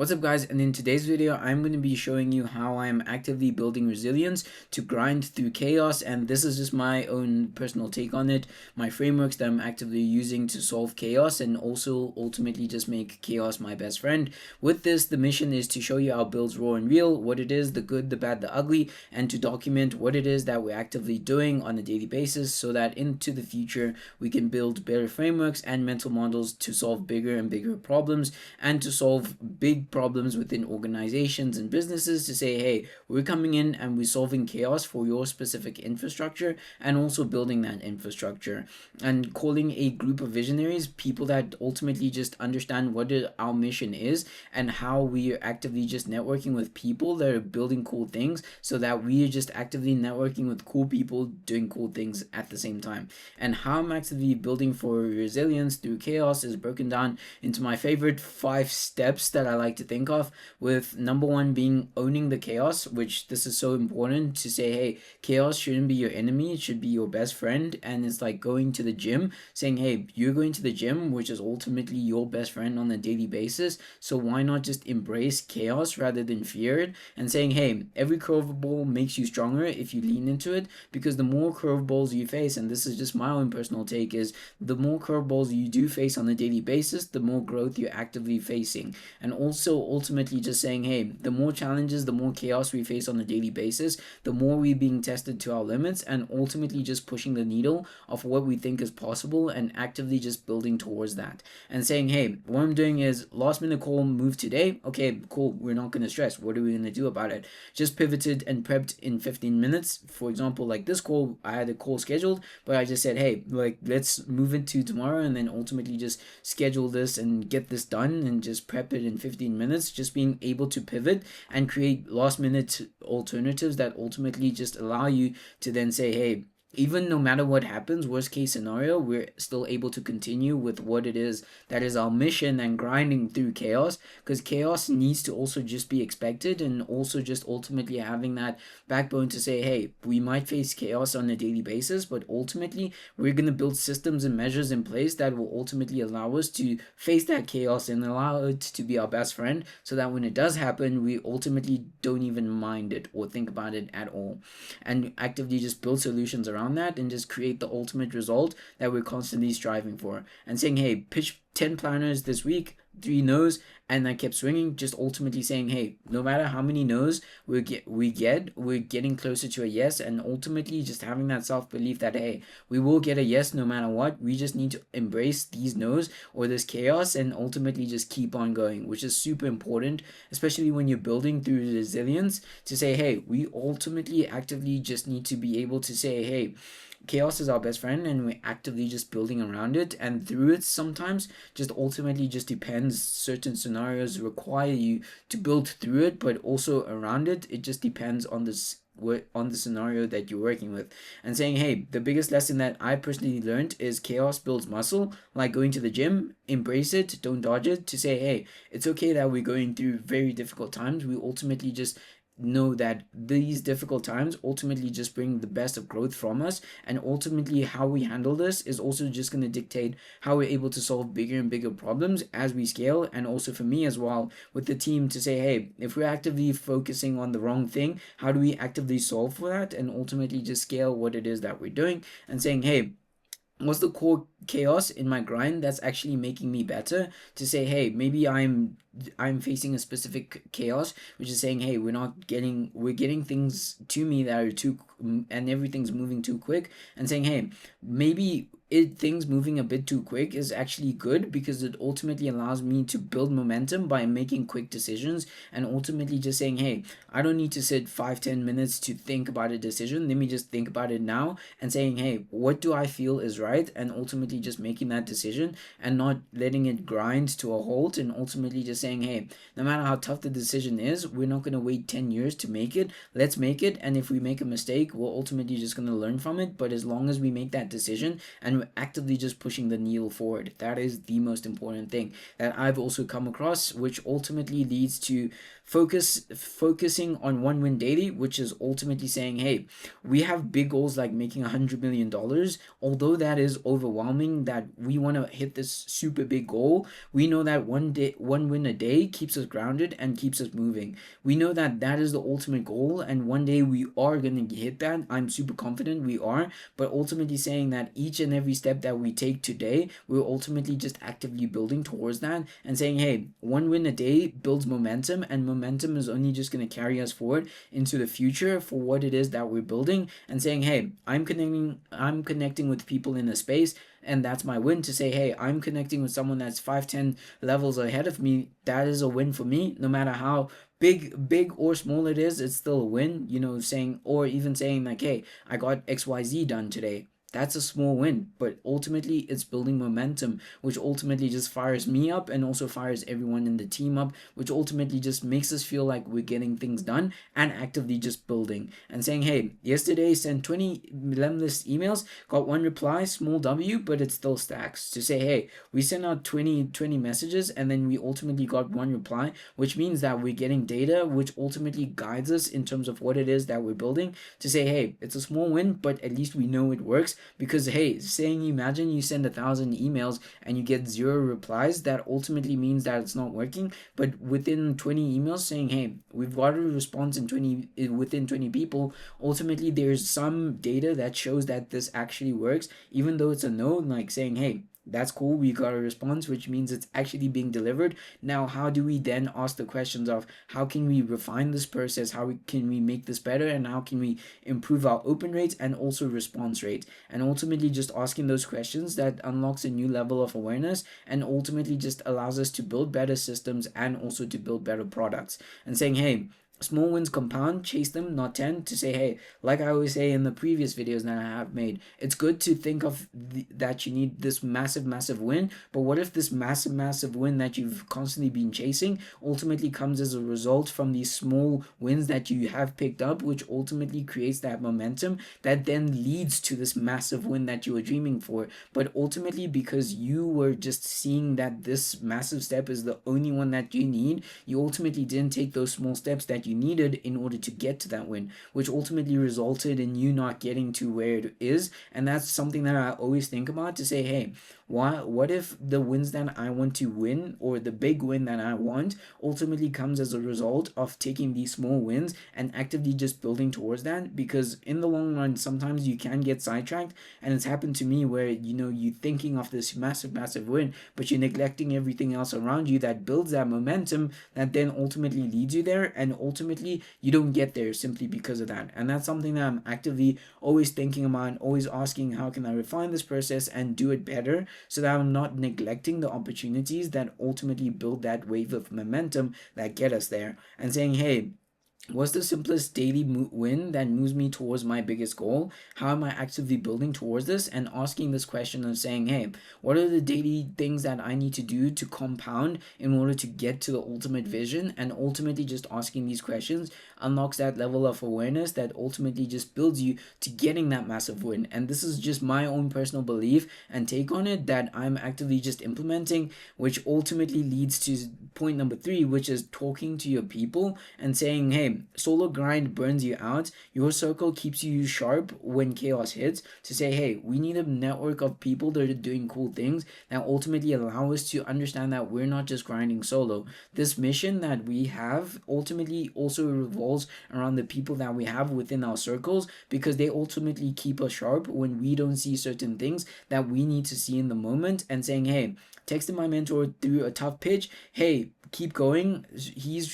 What's up guys, and in today's video I'm going to be showing you how I'm actively building resilience to grind through chaos, and this is just my own personal take on it, my frameworks that I'm actively using to solve chaos and also ultimately just make chaos my best friend. With this, the mission is to show you our builds raw and real, what it is, the good, the bad, the ugly, and to document what it is that we're actively doing on a daily basis so that into the future we can build better frameworks and mental models to solve bigger and bigger problems and to solve big problems within organizations and businesses to say, hey, we're coming in and we're solving chaos for your specific infrastructure and also building that infrastructure and calling a group of visionaries, people that ultimately just understand what our mission is and how we are actively just networking with people that are building cool things so that we are just actively networking with cool people doing cool things at the same time. And how I'm actively building for resilience through chaos is broken down into my favorite 5 steps that I like to think of, with number one being owning the chaos, which this is so important to say, hey, chaos shouldn't be your enemy, it should be your best friend. And it's like going to the gym, saying, hey, you're going to the gym, which is ultimately your best friend on a daily basis, so why not just embrace chaos rather than fear it, and saying, hey, every curveball makes you stronger if you lean into it, because the more curveballs you face, and this is just my own personal take, is the more curveballs you do face on a daily basis, the more growth you're actively facing. And also ultimately just saying, hey, the more challenges, the more chaos we face on a daily basis, the more we're being tested to our limits, and ultimately just pushing the needle of what we think is possible and actively just building towards that. And saying, hey, what I'm doing is last minute call move today. Okay, cool. We're not going to stress. What are we going to do about it? Just pivoted and prepped in 15 minutes. For example, like this call, I had a call scheduled, but I just said, hey, like let's move it to tomorrow and then ultimately just schedule this and get this done and just prep it in 15 minutes. Just being able to pivot and create last minute alternatives that ultimately just allow you to then say, hey, even no matter what happens, worst case scenario, we're still able to continue with what it is that is our mission and grinding through chaos, because chaos needs to also just be expected, and also just ultimately having that backbone to say, hey, we might face chaos on a daily basis, but ultimately we're going to build systems and measures in place that will ultimately allow us to face that chaos and allow it to be our best friend, so that when it does happen, we ultimately don't even mind it or think about it at all, and actively just build solutions around that and just create the ultimate result that we're constantly striving for. And saying, hey, pitch 10 planners this week, 3 no's, and I kept swinging, just ultimately saying, hey, no matter how many no's we're getting closer to a yes, and ultimately just having that self-belief that, hey, we will get a yes no matter what. We just need to embrace these no's or this chaos and ultimately just keep on going, which is super important, especially when you're building through resilience, to say, hey, we ultimately actively just need to be able to say, hey, chaos is our best friend and we're actively just building around it and through it. Sometimes just ultimately just depends, certain scenarios require you to build through it, but also around it, it just depends on the scenario that you're working with. And saying, hey, the biggest lesson that I personally learned is chaos builds muscle, like going to the gym. Embrace it, don't dodge it, to say, hey, it's okay that we're going through very difficult times. We ultimately just know that these difficult times ultimately just bring the best of growth from us, and ultimately how we handle this is also just going to dictate how we're able to solve bigger and bigger problems as we scale. And also for me as well with the team, to say, hey, if we're actively focusing on the wrong thing, how do we actively solve for that and ultimately just scale what it is that we're doing, and saying, hey, what's the core chaos in my grind that's actually making me better, to say, hey, maybe I'm facing a specific chaos which is saying, hey, we're getting things to me that are too, and everything's moving too quick, and saying, hey, maybe things moving a bit too quick is actually good, because it ultimately allows me to build momentum by making quick decisions, and ultimately just saying, hey, I don't need to sit 5-10 minutes to think about a decision, let me just think about it now, and saying, hey, what do I feel is right, and ultimately just making that decision and not letting it grind to a halt, and ultimately just saying, hey, no matter how tough the decision is, we're not going to wait 10 years to make it, let's make it, and if we make a mistake, we're ultimately just going to learn from it, but as long as we make that decision and actively just pushing the needle forward. That is the most important thing that I've also come across, which ultimately leads to focusing on one win daily, which is ultimately saying, hey, we have big goals like making $100 million. Although that is overwhelming, that we want to hit this super big goal, we know that one win a day keeps us grounded and keeps us moving. We know that that is the ultimate goal, and one day we are going to hit that. I'm super confident we are, but ultimately saying that each and every step that we take today, we're ultimately just actively building towards that and saying, hey, one win a day builds momentum, and momentum is only just going to carry us forward into the future for what it is that we're building. And saying, hey, I'm connecting with people in a space, and that's my win. To say, hey, I'm connecting with someone that's 5-10 levels ahead of me, that is a win for me. No matter how big or small it is, it's still a win. Saying, or even saying like, hey, I got XYZ done today, that's a small win, but ultimately it's building momentum, which ultimately just fires me up and also fires everyone in the team up, which ultimately just makes us feel like we're getting things done and actively just building. And saying, hey, yesterday sent 20 lemless emails, got one reply, small W, but it still stacks. To say, hey, we sent out 20 messages and then we ultimately got one reply, which means that we're getting data which ultimately guides us in terms of what it is that we're building. To say, hey, it's a small win, but at least we know it works. Because, hey, imagine you send 1,000 emails and you get 0 replies, that ultimately means that it's not working. But within 20 emails saying, hey, we've got a response within 20 people, ultimately there's some data that shows that this actually works, even though it's a no. Like saying, hey, that's cool, we got a response, which means it's actually being delivered. Now, how do we then ask the questions of how can we refine this process, can we make this better, and how can we improve our open rates and also response rates? And ultimately just asking those questions, that unlocks a new level of awareness and ultimately just allows us to build better systems and also to build better products. And saying, hey, small wins compound, chase them, not 10. To say, hey, like I always say in the previous videos that I have made, it's good to think of that you need this massive win, but what if this massive win that you've constantly been chasing ultimately comes as a result from these small wins that you have picked up, which ultimately creates that momentum that then leads to this massive win that you were dreaming for. But ultimately, because you were just seeing that this massive step is the only one that you need, you ultimately didn't take those small steps that you needed in order to get to that win, which ultimately resulted in you not getting to where it is. And that's something that I always think about. To say, hey, what if the wins that I want to win, or the big win that I want, ultimately comes as a result of taking these small wins and actively just building towards that? Because in the long run, sometimes you can get sidetracked, and it's happened to me where you're thinking of this massive win, but you're neglecting everything else around you that builds that momentum that then ultimately leads you there, and ultimately you don't get there simply because of that. And that's something that I'm actively always thinking about, always asking, how can I refine this process and do it better, so that I'm not neglecting the opportunities that ultimately build that wave of momentum that get us there. And saying, hey, what's the simplest daily win that moves me towards my biggest goal? How am I actively building towards this? And asking this question of saying, hey, what are the daily things that I need to do to compound in order to get to the ultimate vision? And ultimately just asking these questions unlocks that level of awareness that ultimately just builds you to getting that massive win. And this is just my own personal belief and take on it that I'm actively just implementing, which ultimately leads to point number 3, which is talking to your people and saying, hey, solo grind burns you out. Your circle keeps you sharp when chaos hits. To say, hey, we need a network of people that are doing cool things that ultimately allow us to understand that we're not just grinding solo. This mission that we have ultimately also revolves around the people that we have within our circles, because they ultimately keep us sharp when we don't see certain things that we need to see in the moment. And saying, hey, texting my mentor through a tough pitch, hey, keep going,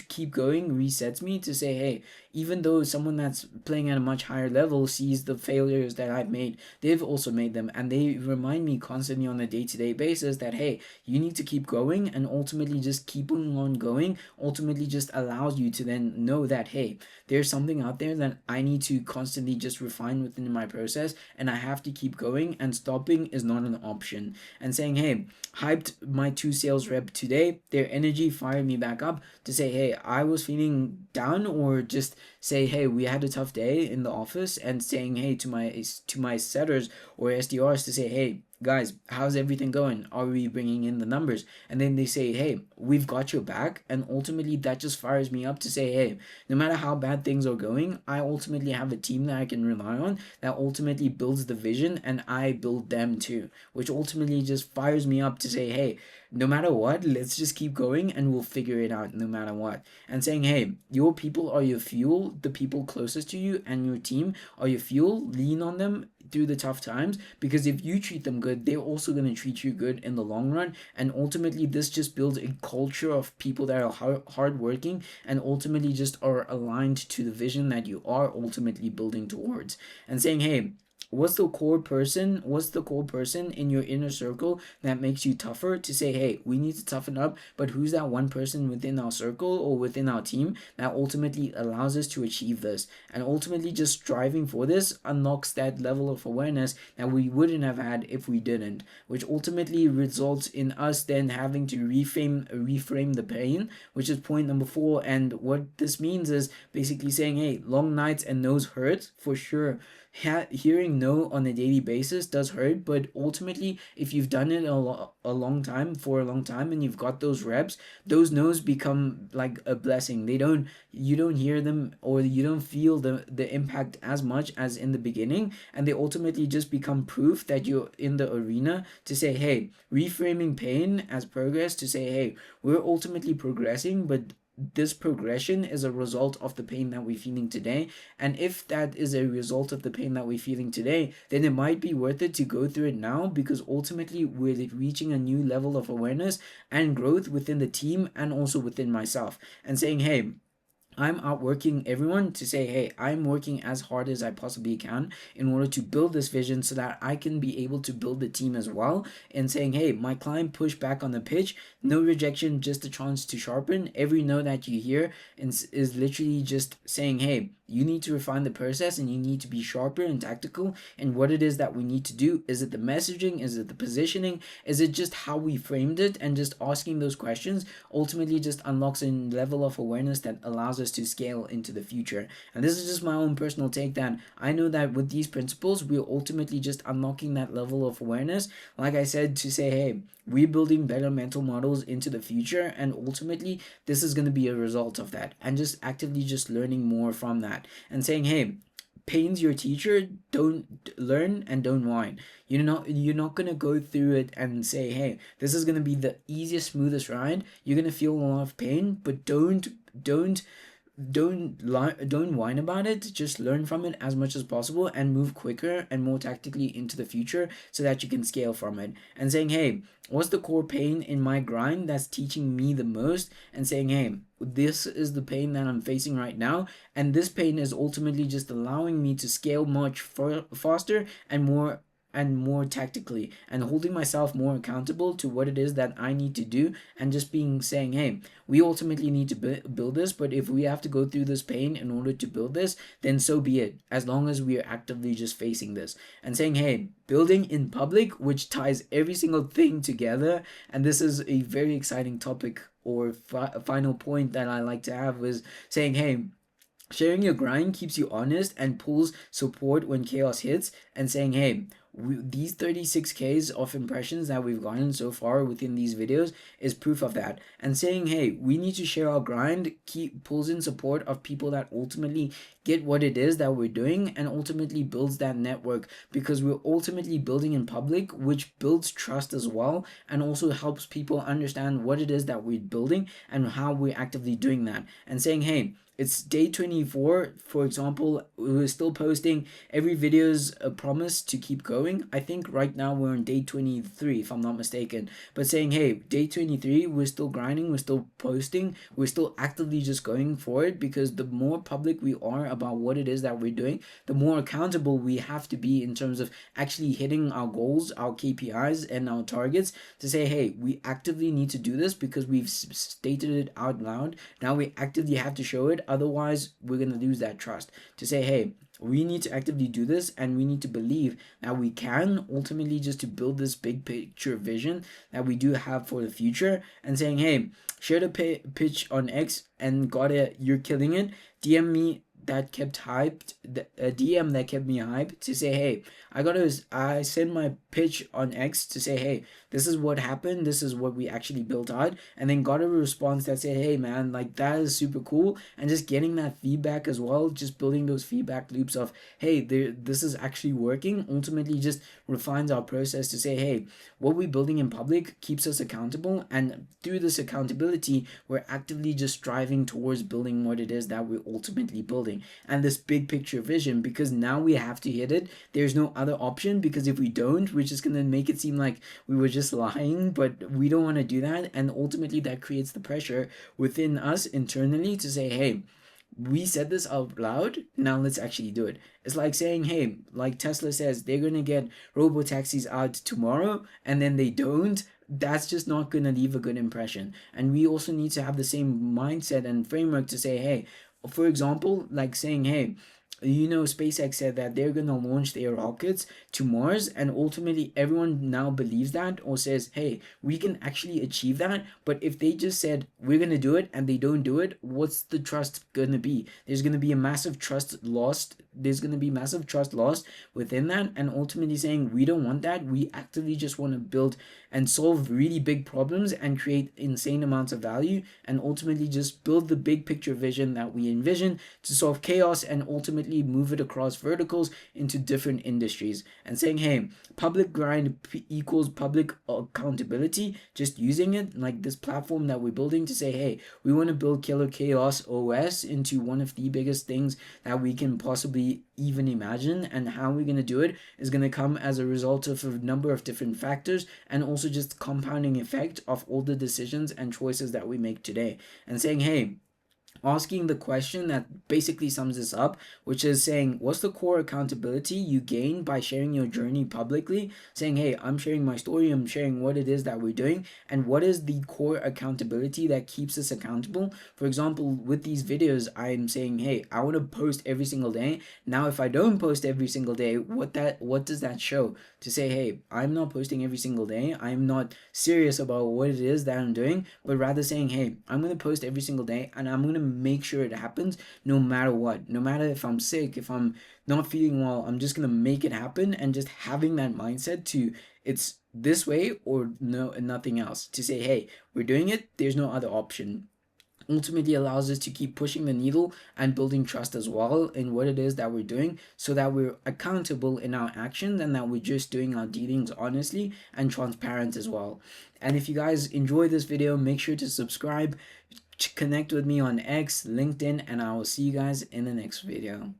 keep going, resets me. To say, hey, even though someone that's playing at a much higher level sees the failures that I've made, they've also made them, and they remind me constantly on a day-to-day basis that, hey, you need to keep going. And ultimately just keeping on going ultimately just allows you to then know that, hey, there's something out there that I need to constantly just refine within my process, and I have to keep going, and stopping is not an option. And saying, hey, hyped my 2 sales rep today, their energy fired me back up. To say, hey, I was feeling down, or just say, hey, we had a tough day in the office, and saying, hey, to my setters or SDRs, to say, hey, guys, how's everything going? Are we bringing in the numbers? And then they say, hey, we've got your back. And ultimately, that just fires me up to say, hey, no matter how bad things are going, I ultimately have a team that I can rely on that ultimately builds the vision, and I build them too, which ultimately just fires me up to say, hey, no matter what, let's just keep going and we'll figure it out no matter what. And saying, hey, your people are your fuel, the people closest to you and your team are your fuel. Lean on them through the tough times, because if you treat them good, they're also going to treat you good in the long run. And ultimately, this just builds a culture of people that are hardworking and ultimately just are aligned to the vision that you are ultimately building towards. And saying, hey, what's the core person in your inner circle that makes you tougher to say, hey, we need to toughen up, but who's that one person within our circle or within our team that ultimately allows us to achieve this? And ultimately, just striving for this unlocks that level of awareness that we wouldn't have had if we didn't, which ultimately results in us then having to reframe the pain, which is point number 4. And what this means is basically saying, hey, long nights and nose hurt for sure. Hearing no on a daily basis does hurt, but ultimately, if you've done it a long time, for a long time, and you've got those reps, those no's become like a blessing. You don't hear them, or you don't feel the impact as much as in the beginning, and they ultimately just become proof that you're in the arena to say, hey, reframing pain as progress, to say, hey, we're ultimately progressing, but this progression is a result of the pain that we're feeling today. And if that is a result of the pain that we're feeling today, then it might be worth it to go through it now, because ultimately we're reaching a new level of awareness and growth within the team and also within myself. And saying, hey, I'm outworking everyone to say, hey, I'm working as hard as I possibly can in order to build this vision so that I can be able to build the team as well. And saying, hey, my client pushed back on the pitch, no rejection, just a chance to sharpen. Every no that you hear is literally just saying, hey, you need to refine the process and you need to be sharper and tactical in what it is that we need to do. Is it the messaging? Is it the positioning? Is it just how we framed it? And just asking those questions ultimately just unlocks a level of awareness that allows us to scale into the future. And this is just my own personal take, that I know that with these principles, we're ultimately just unlocking that level of awareness. Like I said, to say, hey, we're building better mental models into the future, and ultimately this is going to be a result of that, and just actively just learning more from that and saying, hey, pain's your teacher, don't learn and don't whine. You're not gonna go through it and say, hey, this is gonna be the easiest, smoothest ride. You're gonna feel a lot of pain, but don't whine about it. Just learn from it as much as possible and move quicker and more tactically into the future so that you can scale from it. And saying, hey, what's the core pain in my grind that's teaching me the most? And saying, hey, this is the pain that I'm facing right now, and this pain is ultimately just allowing me to scale much faster and more tactically, and holding myself more accountable to what it is that I need to do, and just being saying, hey, we ultimately need to build this, but if we have to go through this pain in order to build this, then so be it, as long as we are actively just facing this. And saying, hey, building in public, which ties every single thing together, and this is a very exciting topic, or final point that I like to have, is saying, hey, sharing your grind keeps you honest and pulls support when chaos hits. And saying, hey, these 36Ks of impressions that we've gotten so far within these videos is proof of that. And saying, hey, we need to share our grind, keep pulls in support of people that ultimately get what it is that we're doing, and ultimately builds that network, because we're ultimately building in public, which builds trust as well, and also helps people understand what it is that we're building and how we're actively doing that. And saying, hey, it's day 24, for example, we're still posting. Every video's a promise to keep going. I think right now we're on day 23, if I'm not mistaken. But saying, hey, day 23, we're still grinding, we're still posting, we're still actively just going for it, because the more public we are about what it is that we're doing, the more accountable we have to be in terms of actually hitting our goals, our KPIs, and our targets, to say, hey, we actively need to do this because we've stated it out loud. Now we actively have to show it. Otherwise, we're going to lose that trust to say, hey, we need to actively do this, and we need to believe that we can ultimately just to build this big picture vision that we do have for the future. And saying, hey, share the pitch on X and got it, you're killing it. DM me that kept hyped, a DM that kept me hyped, to say, hey, I send my pitch on X to say, hey, this is what happened, this is what we actually built out, and then got a response that said, hey man, like that is super cool, and just getting that feedback as well, just building those feedback loops of, hey, this is actually working, ultimately just refines our process to say, hey, what we're building in public keeps us accountable, and through this accountability we're actively just striving towards building what it is that we're ultimately building, and this big picture vision, because now we have to hit it. There's no other option, because if we don't, we're just gonna make it seem like we were just lying, but we don't want to do that, and ultimately that creates the pressure within us internally to say, hey, we said this out loud, now let's actually do it. It's like saying, hey, like Tesla says they're gonna get robo taxis out tomorrow, and then they don't. That's just not gonna leave a good impression. And we also need to have the same mindset and framework to say, hey, for example, like saying, hey, SpaceX said that they're gonna launch their rockets to Mars, and ultimately everyone now believes that, or says, hey, we can actually achieve that. But if they just said we're gonna do it and they don't do it, what's the trust gonna be? There's gonna be a massive trust lost. There's gonna be massive trust lost within that, and ultimately saying we don't want that. We actively just want to build and solve really big problems and create insane amounts of value, and ultimately just build the big picture vision that we envision to solve chaos, and ultimately move it across verticals into different industries, and saying, hey, public grind equals public accountability, just using it like this platform that we're building to say, hey, we want to build Killer Chaos OS into one of the biggest things that we can possibly even imagine, and how we're going to do it is going to come as a result of a number of different factors, and also just compounding effect of all the decisions and choices that we make today, and saying, hey, asking the question that basically sums this up, which is saying, what's the core accountability you gain by sharing your journey publicly? Saying, hey, I'm sharing my story, I'm sharing what it is that we're doing, and what is the core accountability that keeps us accountable? For example, with these videos, I'm saying, hey, I want to post every single day. Now, if I don't post every single day, what does that show? To say, hey, I'm not posting every single day, I'm not serious about what it is that I'm doing, but rather saying, hey, I'm going to post every single day, and I'm going to make sure it happens no matter what. No matter if I'm sick, if I'm not feeling well, I'm just going to make it happen, and just having that mindset to, it's this way or no, nothing else. To say, hey, we're doing it, there's no other option, ultimately allows us to keep pushing the needle and building trust as well in what it is that we're doing, so that we're accountable in our actions, and that we're just doing our dealings honestly and transparent as well. And if you guys enjoy this video, make sure to subscribe, connect with me on X, LinkedIn, and I will see you guys in the next video.